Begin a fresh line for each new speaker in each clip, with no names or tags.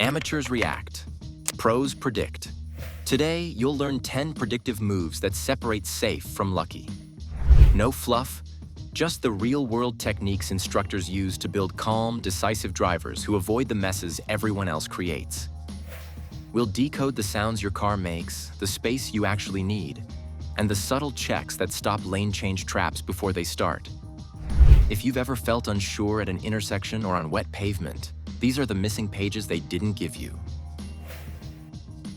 Amateurs react. Pros predict. Today, you'll learn 10 predictive moves that separate safe from lucky. No fluff, just the real-world techniques instructors use to build calm, decisive drivers who avoid the messes everyone else creates. We'll decode the sounds your car makes, the space you actually need, and the subtle checks that stop lane change traps before they start. If you've ever felt unsure at an intersection or on wet pavement, these are the missing pages they didn't give you.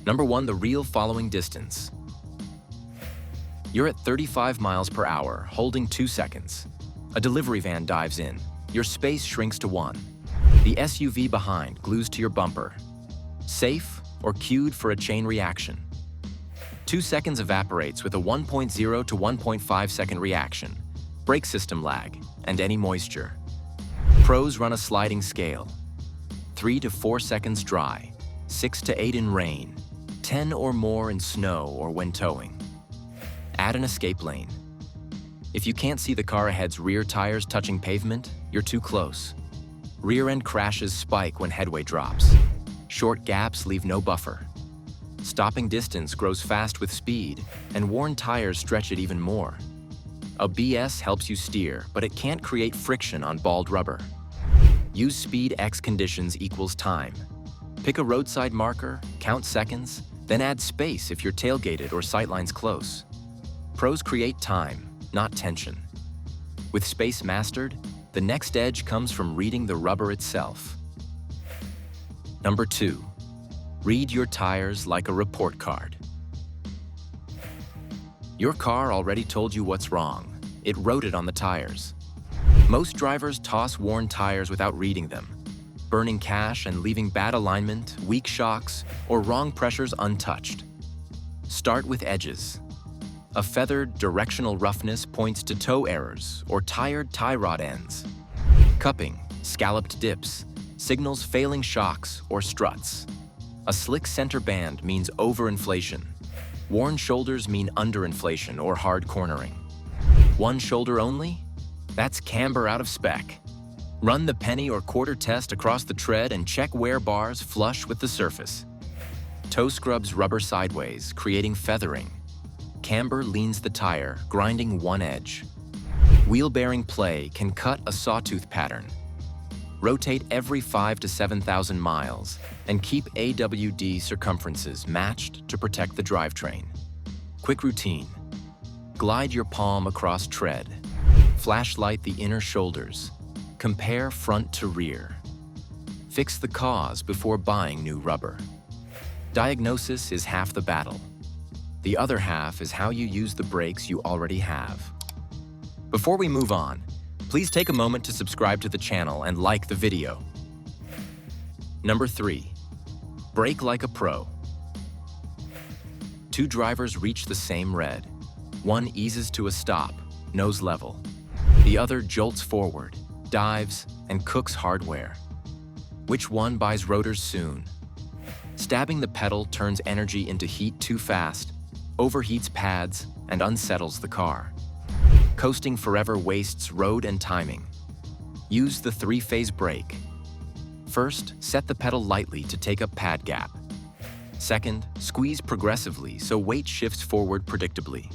Number 1, the real following distance. You're at 35 miles per hour, holding 2 seconds. A delivery van dives in. Your space shrinks to 1. The SUV behind glues to your bumper. Safe or cued for a chain reaction? 2 seconds evaporates with a 1.0 to 1.5 second reaction, brake system lag, and any moisture. Pros run a sliding scale. 3 to 4 seconds dry, 6 to 8 in rain, 10 or more in snow or when towing. Add an escape lane. If you can't see the car ahead's rear tires touching pavement, you're too close. Rear-end crashes spike when headway drops. Short gaps leave no buffer. Stopping distance grows fast with speed, and worn tires stretch it even more. ABS helps you steer, but it can't create friction on bald rubber. Use speed x conditions equals time. Pick a roadside marker, count seconds, then add space if you're tailgated or sightline's close. Pros create time, not tension. With space mastered, the next edge comes from reading the rubber itself. Number 2, read your tires like a report card. Your car already told you what's wrong. It wrote it on the tires. Most drivers toss worn tires without reading them, burning cash and leaving bad alignment, weak shocks, or wrong pressures untouched. Start with edges. A feathered, directional roughness points to toe errors or tired tie rod ends. Cupping, scalloped dips, signals failing shocks or struts. A slick center band means overinflation. Worn shoulders mean underinflation or hard cornering. One shoulder only? That's camber out of spec. Run the penny or quarter test across the tread and check wear bars flush with the surface. Toe scrubs rubber sideways, creating feathering. Camber leans the tire, grinding one edge. Wheel bearing play can cut a sawtooth pattern. Rotate every 5 to 7,000 miles and keep AWD circumferences matched to protect the drivetrain. Quick routine. Glide your palm across tread. Flashlight the inner shoulders. Compare front to rear. Fix the cause before buying new rubber. Diagnosis is half the battle. The other half is how you use the brakes you already have. Before we move on, please take a moment to subscribe to the channel and like the video. Number 3, brake like a pro. 2 drivers reach the same red. One eases to a stop, nose level. The other jolts forward, dives, and cooks hardware. Which one buys rotors soon? Stabbing the pedal turns energy into heat too fast, overheats pads, and unsettles the car. Coasting forever wastes road and timing. Use the 3-phase brake. First, set the pedal lightly to take up pad gap. Second, squeeze progressively so weight shifts forward predictably.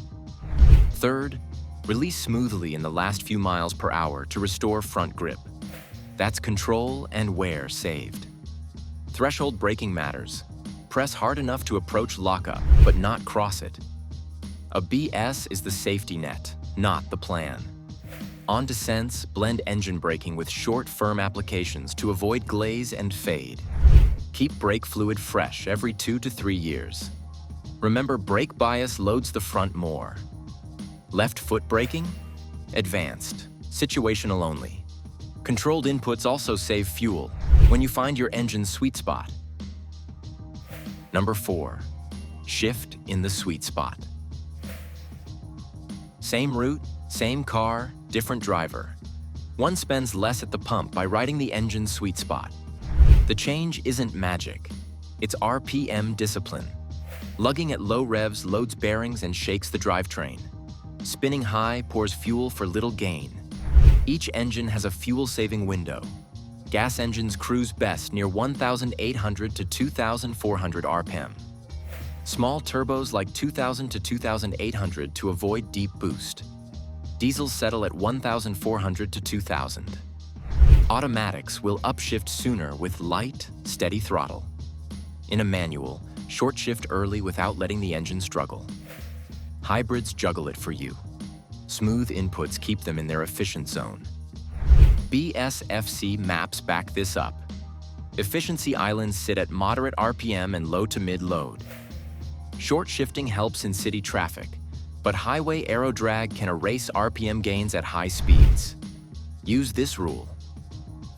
Third, release smoothly in the last few miles per hour to restore front grip. That's control and wear saved. Threshold braking matters. Press hard enough to approach lockup, but not cross it. ABS is the safety net, not the plan. On descents, blend engine braking with short, firm applications to avoid glaze and fade. Keep brake fluid fresh every 2 to 3 years. Remember, brake bias loads the front more. Left foot braking? Advanced, situational only. Controlled inputs also save fuel when you find your engine's sweet spot. Number 4, shift in the sweet spot. Same route, same car, different driver. One spends less at the pump by riding the engine's sweet spot. The change isn't magic. It's RPM discipline. Lugging at low revs loads bearings and shakes the drivetrain. Spinning high pours fuel for little gain. Each engine has a fuel-saving window. Gas engines cruise best near 1,800 to 2,400 RPM. Small turbos like 2,000 to 2,800 to avoid deep boost. Diesels settle at 1,400 to 2,000. Automatics will upshift sooner with light, steady throttle. In a manual, short shift early without letting the engine struggle. Hybrids juggle it for you. Smooth inputs keep them in their efficient zone. BSFC maps back this up. Efficiency islands sit at moderate RPM and low to mid load. Short shifting helps in city traffic, but highway aero drag can erase RPM gains at high speeds. Use this rule: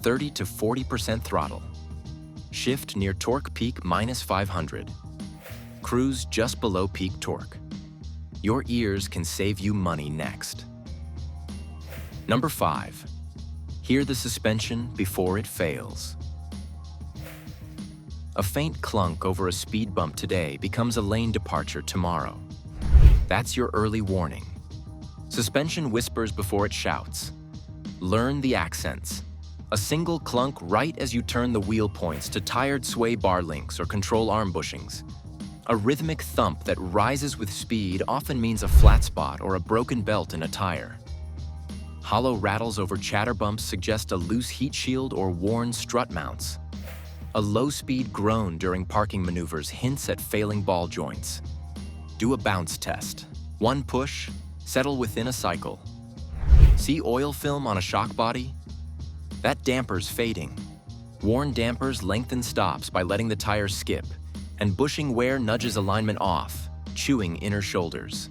30 to 40% throttle. Shift near torque peak minus 500. Cruise just below peak torque. Your ears can save you money next. Number 5. Hear the suspension before it fails. A faint clunk over a speed bump today becomes a lane departure tomorrow. That's your early warning. Suspension whispers before it shouts. Learn the accents. A single clunk right as you turn the wheel points to tired sway bar links or control arm bushings. A rhythmic thump that rises with speed often means a flat spot or a broken belt in a tire. Hollow rattles over chatter bumps suggest a loose heat shield or worn strut mounts. A low-speed groan during parking maneuvers hints at failing ball joints. Do a bounce test. One push, settle within a cycle. See oil film on a shock body? That damper's fading. Worn dampers lengthen stops by letting the tire skip, and bushing wear nudges alignment off, chewing inner shoulders.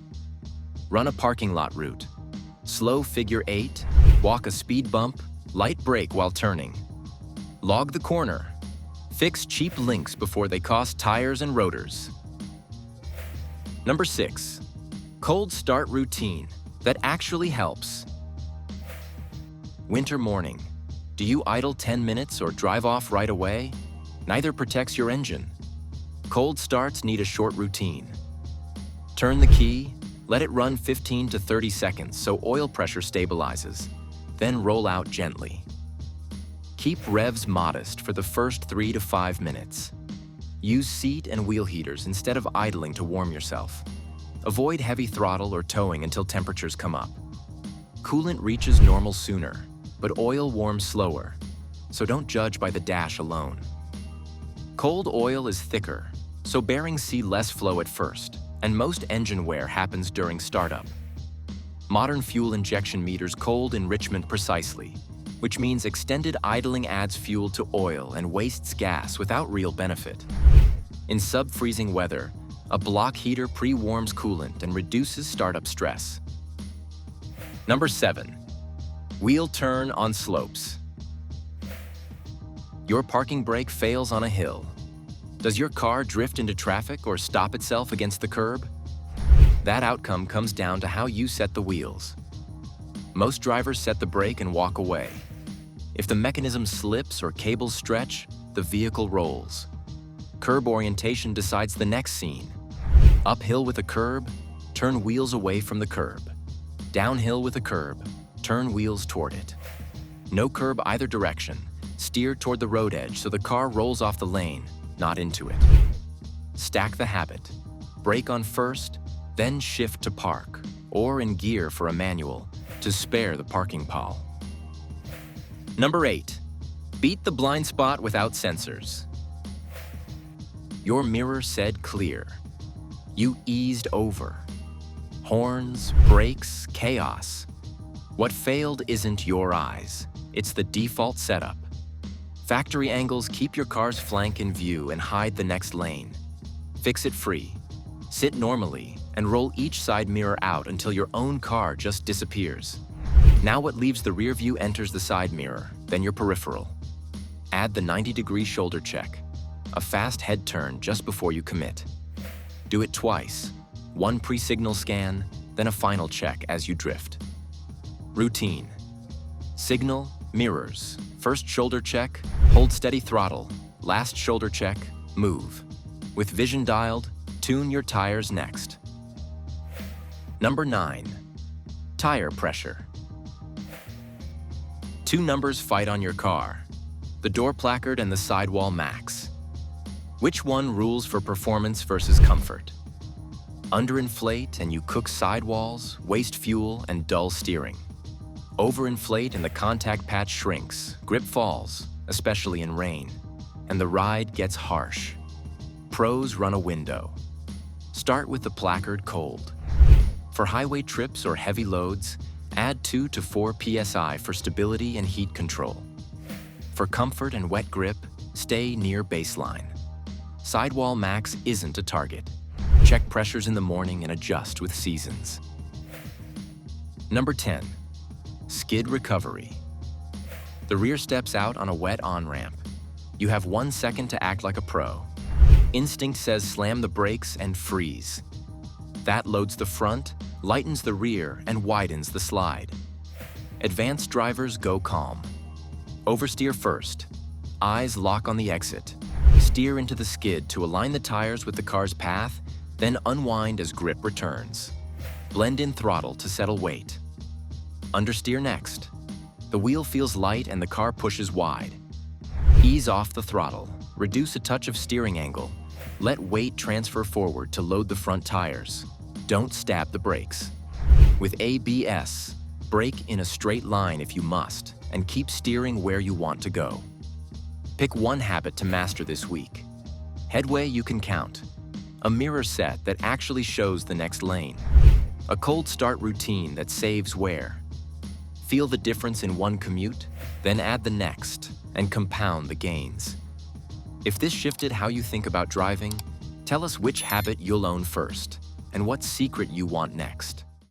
Run a parking lot route. Slow figure 8, walk a speed bump, light brake while turning. Log the corner. Fix cheap links before they cost tires and rotors. Number 6. Cold start routine that actually helps. Winter morning. Do you idle 10 minutes or drive off right away? Neither protects your engine. Cold starts need a short routine. Turn the key, let it run 15 to 30 seconds so oil pressure stabilizes, then roll out gently. Keep revs modest for the first 3 to 5 minutes. Use seat and wheel heaters instead of idling to warm yourself. Avoid heavy throttle or towing until temperatures come up. Coolant reaches normal sooner, but oil warms slower, so don't judge by the dash alone. Cold oil is thicker, so bearings see less flow at first, and most engine wear happens during startup. Modern fuel injection meters cold enrichment precisely, which means extended idling adds fuel to oil and wastes gas without real benefit. In sub-freezing weather, a block heater pre-warms coolant and reduces startup stress. Number 7. Wheel turn on slopes. Your parking brake fails on a hill. Does your car drift into traffic or stop itself against the curb? That outcome comes down to how you set the wheels. Most drivers set the brake and walk away. If the mechanism slips or cables stretch, the vehicle rolls. Curb orientation decides the next scene. Uphill with a curb, turn wheels away from the curb. Downhill with a curb, turn wheels toward it. No curb either direction. Steer toward the road edge so the car rolls off the lane, not into it. Stack the habit. Brake on first, then shift to park, or in gear for a manual, to spare the parking pall. Number 8. Beat the blind spot without sensors. Your mirror said clear. You eased over. Horns, brakes, chaos. What failed isn't your eyes. It's the default setup. Factory angles keep your car's flank in view and hide the next lane. Fix it free. Sit normally and roll each side mirror out until your own car just disappears. Now what leaves the rear view enters the side mirror, then your peripheral. Add the 90-degree shoulder check, a fast head turn just before you commit. Do it twice, one pre-signal scan, then a final check as you drift. Routine. Signal, mirrors. First shoulder check, hold steady throttle. Last shoulder check, move. With vision dialed, tune your tires next. Number 9. Tire pressure. Two numbers fight on your car. the door placard and the sidewall max. Which one rules for performance versus comfort? Underinflate and you cook sidewalls, waste fuel, and dull steering. Overinflate and the contact patch shrinks, grip falls, especially in rain, and the ride gets harsh. Pros run a window. Start with the placard cold. For highway trips or heavy loads, add 2 to 4 psi for stability and heat control. For comfort and wet grip, stay near baseline. Sidewall max isn't a target. Check pressures in the morning and adjust with seasons. Number 10. Skid recovery. The rear steps out on a wet on-ramp. You have 1 second to act like a pro. Instinct says slam the brakes and freeze. That loads the front, lightens the rear, and widens the slide. Advanced drivers go calm. Oversteer first. Eyes lock on the exit. Steer into the skid to align the tires with the car's path, then unwind as grip returns. Blend in throttle to settle weight. Understeer next. The wheel feels light and the car pushes wide. Ease off the throttle. Reduce a touch of steering angle. Let weight transfer forward to load the front tires. Don't stab the brakes. With ABS, brake in a straight line if you must, and keep steering where you want to go. Pick one habit to master this week. Headway you can count. A mirror set that actually shows the next lane. A cold start routine that saves wear. Feel the difference in one commute, then add the next, and compound the gains. If this shifted how you think about driving, tell us which habit you'll own first, and what secret you want next.